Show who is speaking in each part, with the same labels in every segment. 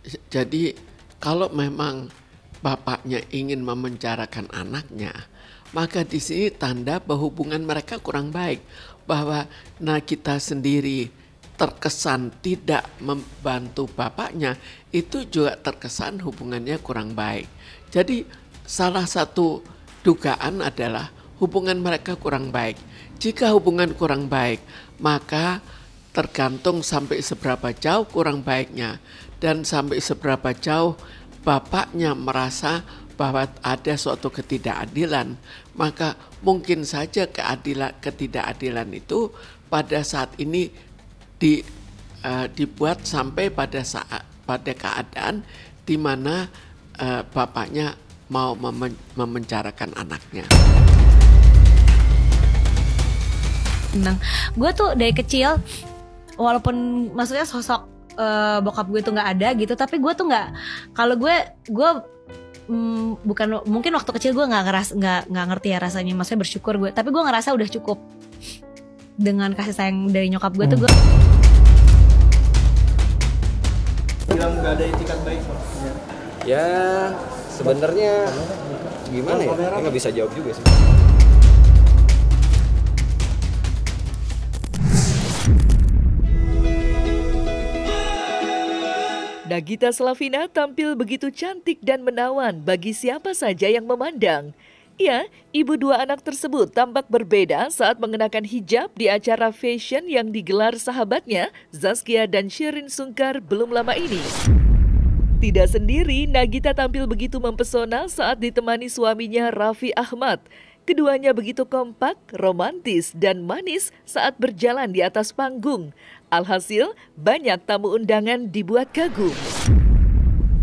Speaker 1: Jadi kalau memang bapaknya ingin memenjarakan anaknya, maka di sini tanda bahwa hubungan mereka kurang baik, bahwa Nagita sendiri terkesan tidak membantu bapaknya, itu juga terkesan hubungannya kurang baik. Jadi salah satu dugaan adalah hubungan mereka kurang baik. Jika hubungan kurang baik, maka tergantung sampai seberapa jauh kurang baiknya dan sampai seberapa jauh bapaknya merasa bahwa ada suatu ketidakadilan, maka mungkin saja ketidakadilan itu pada saat ini dibuat sampai pada keadaan di mana bapaknya mau memenjarakan anaknya.
Speaker 2: Gue tuh dari kecil, walaupun maksudnya sosok bokap gue tuh nggak ada gitu, tapi gue tuh nggak, kalau gue bukan, mungkin waktu kecil gue nggak ngerti ya rasanya, maksudnya bersyukur gue, tapi gue ngerasa udah cukup dengan kasih sayang dari nyokap gue tuh. Gue
Speaker 3: bilang nggak ada etikat baik,
Speaker 4: ya sebenarnya gimana ya, saya nggak bisa jawab juga sih.
Speaker 5: Nagita Slavina tampil begitu cantik dan menawan bagi siapa saja yang memandang. Ya, ibu dua anak tersebut tampak berbeda saat mengenakan hijab di acara fashion yang digelar sahabatnya, Zaskia dan Sherin Sungkar belum lama ini. Tidak sendiri, Nagita tampil begitu mempesona saat ditemani suaminya Raffi Ahmad. Keduanya begitu kompak, romantis, dan manis saat berjalan di atas panggung. Alhasil, banyak tamu undangan dibuat kagum.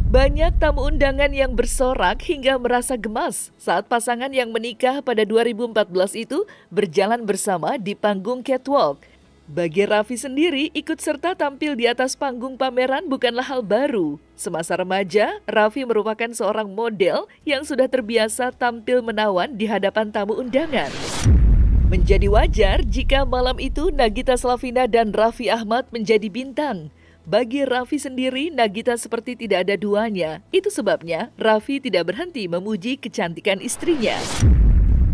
Speaker 5: Banyak tamu undangan yang bersorak hingga merasa gemas saat pasangan yang menikah pada 2014 itu berjalan bersama di panggung catwalk. Bagi Raffi sendiri, ikut serta tampil di atas panggung pameran bukanlah hal baru. Semasa remaja, Raffi merupakan seorang model yang sudah terbiasa tampil menawan di hadapan tamu undangan. Menjadi wajar jika malam itu Nagita Slavina dan Raffi Ahmad menjadi bintang. Bagi Raffi sendiri, Nagita seperti tidak ada duanya. Itu sebabnya Raffi tidak berhenti memuji kecantikan istrinya.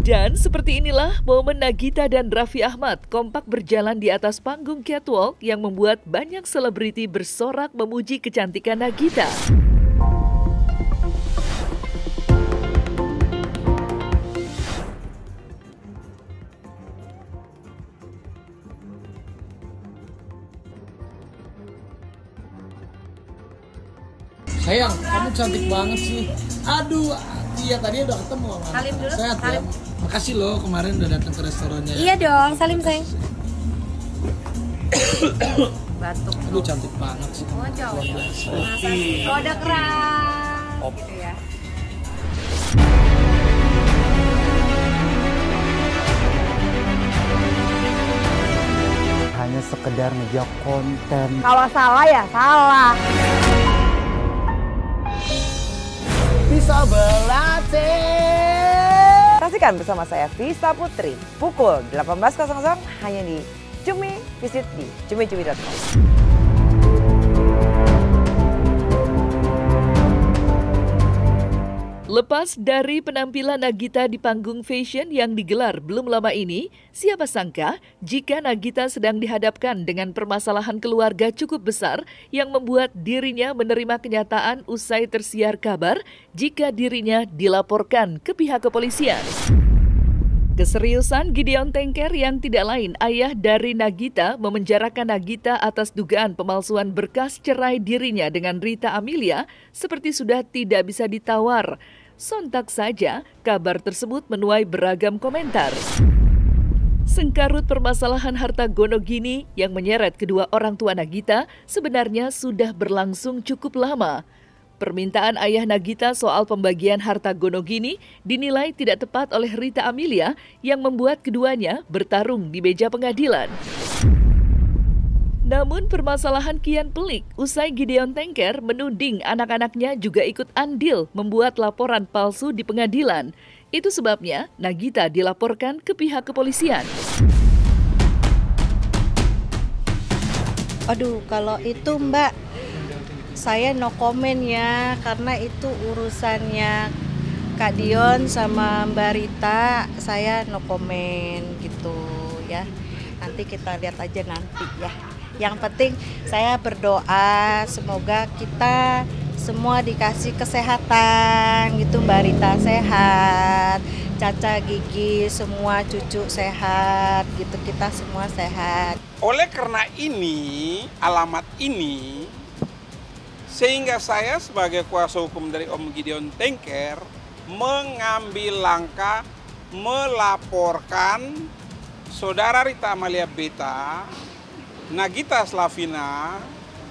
Speaker 5: Dan seperti inilah momen Nagita dan Raffi Ahmad kompak berjalan di atas panggung catwalk yang membuat banyak selebriti bersorak memuji kecantikan Nagita.
Speaker 3: sayang, kamu cantik banget sih. Aduh, iya tadi udah ketemu sama
Speaker 2: Salim dulu,
Speaker 3: sehat
Speaker 2: salim.
Speaker 3: ya. Makasih loh kemarin udah datang ke restorannya.
Speaker 2: iya dong, salim sayang. Batuk.
Speaker 3: Aduh cantik banget sih.
Speaker 2: Oh cowok. Kode keras. Gitu ya.
Speaker 6: Hanya sekedar ngejar konten.
Speaker 7: Kalau salah ya salah.
Speaker 6: Bisa berlatih.
Speaker 7: Saksikan bersama saya Vista Putri pukul 18.00 hanya di Cumi. Visit di cumi-cumi.com.
Speaker 5: Lepas dari penampilan Nagita di panggung fashion yang digelar belum lama ini, siapa sangka jika Nagita sedang dihadapkan dengan permasalahan keluarga cukup besar yang membuat dirinya menerima kenyataan usai tersiar kabar jika dirinya dilaporkan ke pihak kepolisian. Keseriusan Gideon Tengker yang tidak lain ayah dari Nagita memenjarakan Nagita atas dugaan pemalsuan berkas cerai dirinya dengan Rita Amelia seperti sudah tidak bisa ditawar. Sontak saja, kabar tersebut menuai beragam komentar. Sengkarut permasalahan harta gonogini yang menyeret kedua orang tua Nagita sebenarnya sudah berlangsung cukup lama. Permintaan ayah Nagita soal pembagian harta gonogini dinilai tidak tepat oleh Rita Amelia yang membuat keduanya bertarung di meja pengadilan. Namun permasalahan kian pelik usai Gideon Tengker menuding anak-anaknya juga ikut andil membuat laporan palsu di pengadilan. Itu sebabnya Nagita dilaporkan ke pihak kepolisian.
Speaker 8: Aduh, kalau itu Mbak, Saya no comment ya, karena itu urusannya Kak Dion sama Mbak Rita. Saya no comment gitu ya. Nanti kita lihat aja nanti ya. Yang penting saya berdoa semoga kita semua dikasih kesehatan gitu, Mbak Rita sehat, Caca, Gigi, semua cucu sehat gitu, kita semua sehat.
Speaker 9: Oleh karena ini, alamat ini, sehingga saya sebagai kuasa hukum dari Om Gideon Tengker mengambil langkah melaporkan Saudara Rita Amalia Beta, Nagita Slavina,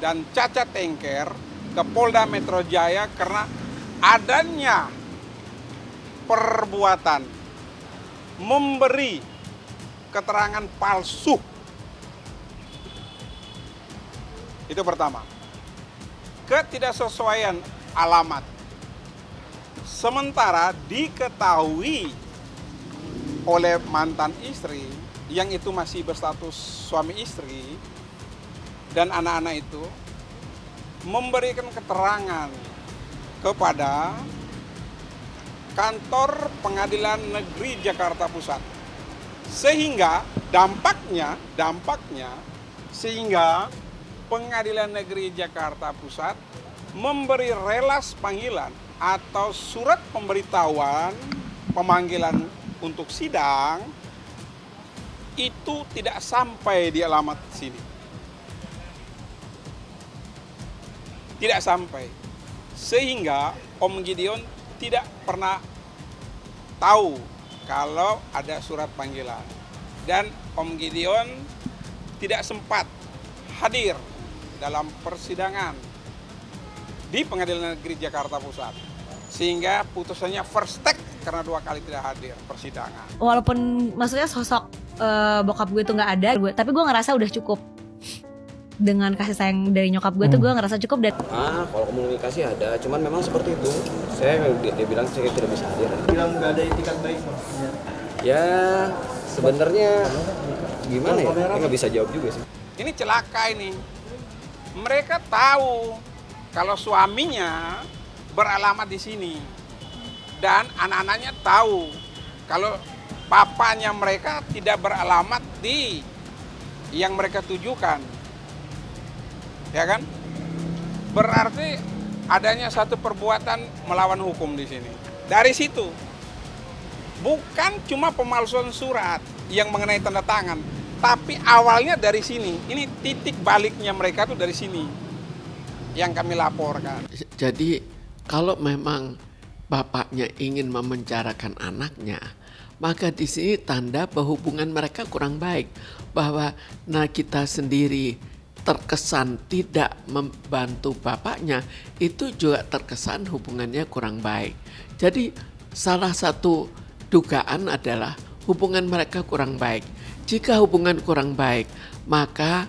Speaker 9: dan Caca Tengker ke Polda Metro Jaya karena adanya perbuatan memberi keterangan palsu. Itu pertama. Ketidaksesuaian alamat. Sementara diketahui oleh mantan istri yang itu masih berstatus suami istri dan anak-anak itu memberikan keterangan kepada Kantor Pengadilan Negeri Jakarta Pusat, sehingga dampaknya sehingga Pengadilan Negeri Jakarta Pusat memberi relas panggilan atau surat pemberitahuan pemanggilan untuk sidang itu tidak sampai di alamat sini. Tidak sampai. Sehingga Om Gideon tidak pernah tahu kalau ada surat panggilan. Dan Om Gideon tidak sempat hadir dalam persidangan di Pengadilan Negeri Jakarta Pusat. Sehingga putusannya first take karena 2 kali tidak hadir persidangan.
Speaker 2: Walaupun maksudnya sosok bokap gue itu nggak ada, tapi gue ngerasa udah cukup. Dengan kasih sayang dari nyokap gue tuh gue ngerasa cukup. Dan
Speaker 4: kalau komunikasi ada, cuman memang seperti itu. Dia bilang saya tidak bisa hadir.
Speaker 6: Bilang nggak ada itikat baik.
Speaker 4: Ya sebenarnya gimana ya? Saya nggak bisa jawab juga sih.
Speaker 9: Ini celaka ini. Mereka tahu kalau suaminya beralamat di sini. Dan anak-anaknya tahu kalau papanya mereka tidak beralamat di yang mereka tujukan. Ya kan? Berarti adanya satu perbuatan melawan hukum di sini. Dari situ, bukan cuma pemalsuan surat yang mengenai tanda tangan, tapi awalnya dari sini. Ini titik baliknya mereka tuh dari sini yang kami laporkan.
Speaker 1: Jadi kalau memang bapaknya ingin memenjarakan anaknya, maka di sini tanda bahwa hubungan mereka kurang baik, bahwa Nagita sendiri terkesan tidak membantu bapaknya, itu juga terkesan hubungannya kurang baik. Jadi salah satu dugaan adalah hubungan mereka kurang baik. Jika hubungan kurang baik, maka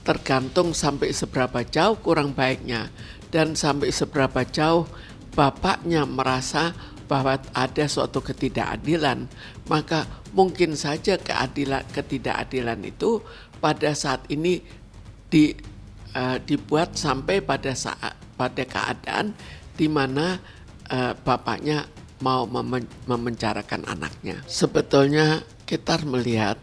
Speaker 1: tergantung sampai seberapa jauh kurang baiknya dan sampai seberapa jauh bapaknya merasa bahwa ada suatu ketidakadilan, maka mungkin saja ketidakadilan itu pada saat ini dibuat sampai pada keadaan di mana bapaknya mau memenjarakan anaknya. Sebetulnya kita melihat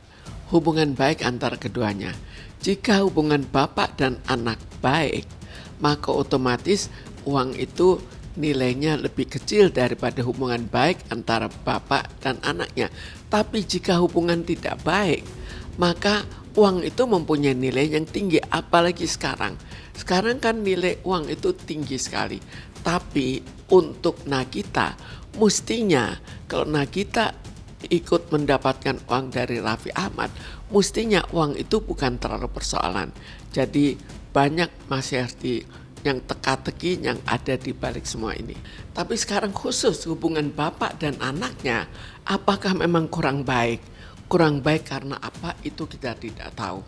Speaker 1: hubungan baik antara keduanya. Jika hubungan bapak dan anak baik, maka otomatis uang itu nilainya lebih kecil daripada hubungan baik antara bapak dan anaknya. Tapi jika hubungan tidak baik, maka uang itu mempunyai nilai yang tinggi, apalagi sekarang. Sekarang kan nilai uang itu tinggi sekali. Tapi untuk Nagita, mestinya kalau Nagita ikut mendapatkan uang dari Raffi Ahmad, mestinya uang itu bukan terlalu persoalan. Jadi banyak masih yang teka-teki yang ada di balik semua ini. Tapi sekarang khusus hubungan bapak dan anaknya, apakah memang kurang baik? Kurang baik karena apa itu kita tidak tahu.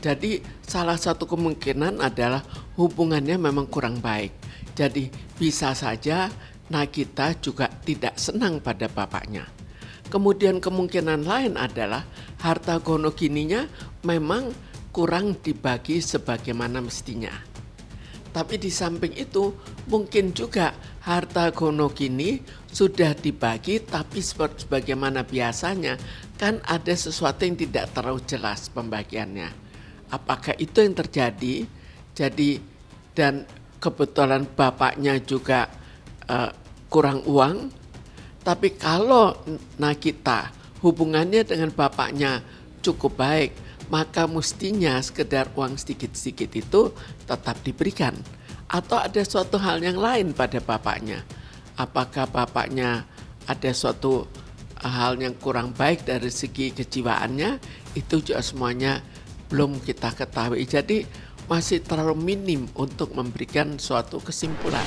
Speaker 1: Jadi salah satu kemungkinan adalah hubungannya memang kurang baik. Jadi bisa saja Nagita juga tidak senang pada bapaknya. Kemudian kemungkinan lain adalah harta gono gininya memang kurang dibagi sebagaimana mestinya. Tapi di samping itu mungkin juga harta gonogini sudah dibagi, tapi sebagaimana biasanya kan ada sesuatu yang tidak terlalu jelas pembagiannya. Apakah itu yang terjadi? Jadi dan kebetulan bapaknya juga kurang uang, tapi kalau Nagita hubungannya dengan bapaknya cukup baik, maka mestinya sekedar uang sedikit-sedikit itu tetap diberikan. Atau ada suatu hal yang lain pada bapaknya. Apakah bapaknya ada suatu hal yang kurang baik dari segi kejiwaannya, itu juga semuanya belum kita ketahui. Jadi masih terlalu minim untuk memberikan suatu kesimpulan.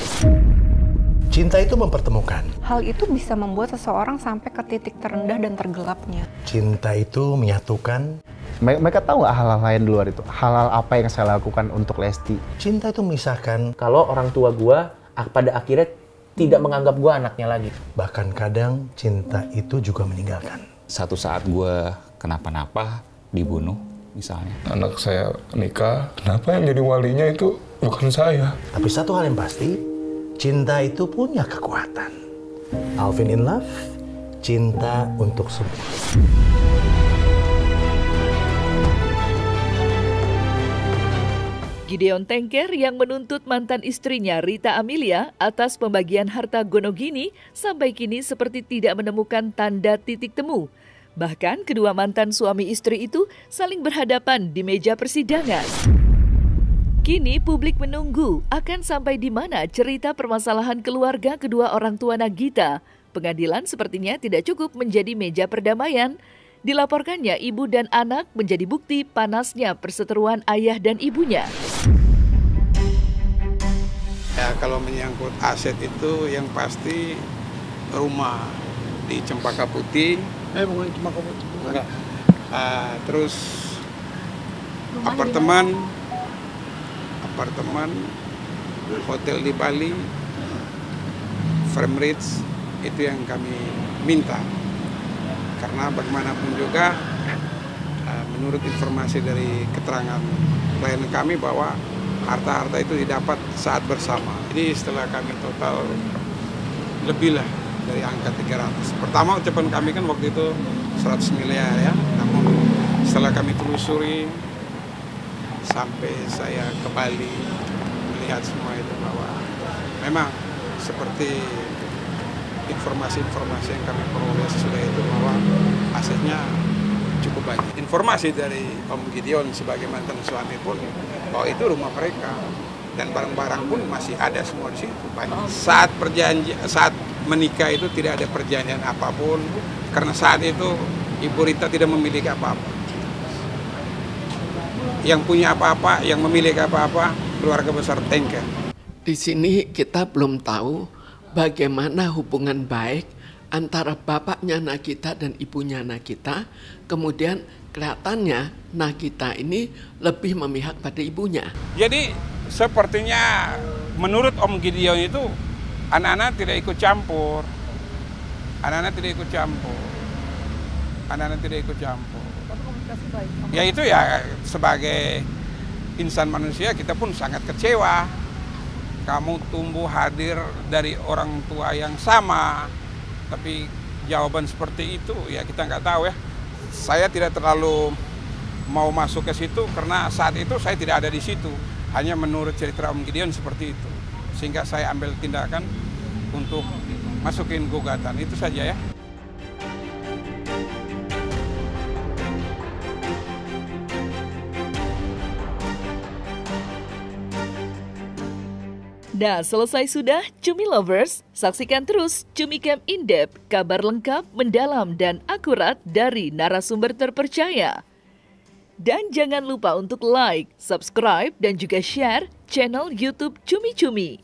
Speaker 10: Cinta itu mempertemukan.
Speaker 11: Hal itu bisa membuat seseorang sampai ke titik terendah dan tergelapnya.
Speaker 10: Cinta itu menyatukan.
Speaker 6: Mereka tahu nggak hal-hal lain di luar itu? Hal-hal apa yang saya lakukan untuk Lesti?
Speaker 10: Cinta itu memisahkan.
Speaker 12: Kalau orang tua gue pada akhirnya tidak menganggap gue anaknya lagi.
Speaker 10: Bahkan kadang cinta itu juga meninggalkan.
Speaker 13: Satu saat gue kenapa-napa, dibunuh misalnya.
Speaker 14: Anak saya nikah, kenapa yang jadi walinya itu bukan saya?
Speaker 10: Tapi satu hal yang pasti, cinta itu punya kekuatan. Alvin in Love, cinta untuk semua.
Speaker 5: Gideon Tengker yang menuntut mantan istrinya Rita Amelia atas pembagian harta gonogini sampai kini seperti tidak menemukan tanda titik temu. Bahkan kedua mantan suami istri itu saling berhadapan di meja persidangan. Kini publik menunggu akan sampai di mana cerita permasalahan keluarga kedua orang tua Nagita. Pengadilan sepertinya tidak cukup menjadi meja perdamaian. Dilaporkannya ibu dan anak menjadi bukti panasnya perseteruan ayah dan ibunya.
Speaker 9: Ya, kalau menyangkut aset itu yang pasti rumah di Cempaka Putih.
Speaker 3: Bukan Cempaka Putih. Bukan.
Speaker 9: Terus apartemen, hotel di Bali, Frame Ridge, itu yang kami minta. Karena bagaimanapun juga menurut informasi dari keterangan klien kami bahwa harta-harta itu didapat saat bersama. Jadi setelah kami total lebih lah dari angka 300. Pertama ucapan kami kan waktu itu 100 miliar ya. Namun setelah kami telusuri sampai saya ke Bali melihat semua itu bahwa memang seperti informasi-informasi yang kami peroleh sesudah itu bahwa asetnya cukup banyak. Informasi dari Om Gideon sebagai mantan suami pun bahwa itu rumah mereka dan barang-barang pun masih ada semua di situ. Banyak. Saat menikah itu tidak ada perjanjian apapun karena saat itu Ibu Rita tidak memiliki apa-apa. Yang punya apa-apa, yang memiliki apa-apa keluarga besar Tengker.
Speaker 1: Di sini kita belum tahu bagaimana hubungan baik antara bapaknya Nagita dan ibunya Nagita. Kemudian kelihatannya Nagita ini lebih memihak pada ibunya.
Speaker 9: Jadi sepertinya menurut Om Gideon itu anak-anak tidak ikut campur. Ya itu ya sebagai insan manusia kita pun sangat kecewa. Kamu tumbuh hadir dari orang tua yang sama, tapi jawaban seperti itu ya kita nggak tahu ya. Saya tidak terlalu mau masuk ke situ karena saat itu saya tidak ada di situ. Hanya menurut cerita Om Gideon seperti itu. Sehingga saya ambil tindakan untuk masukin gugatan. Itu saja ya.
Speaker 5: Nah, selesai sudah Cumi Lovers. Saksikan terus Cumi Camp In-Depth, kabar lengkap, mendalam, dan akurat dari narasumber terpercaya. Dan jangan lupa untuk like, subscribe, dan juga share channel YouTube Cumi Cumi.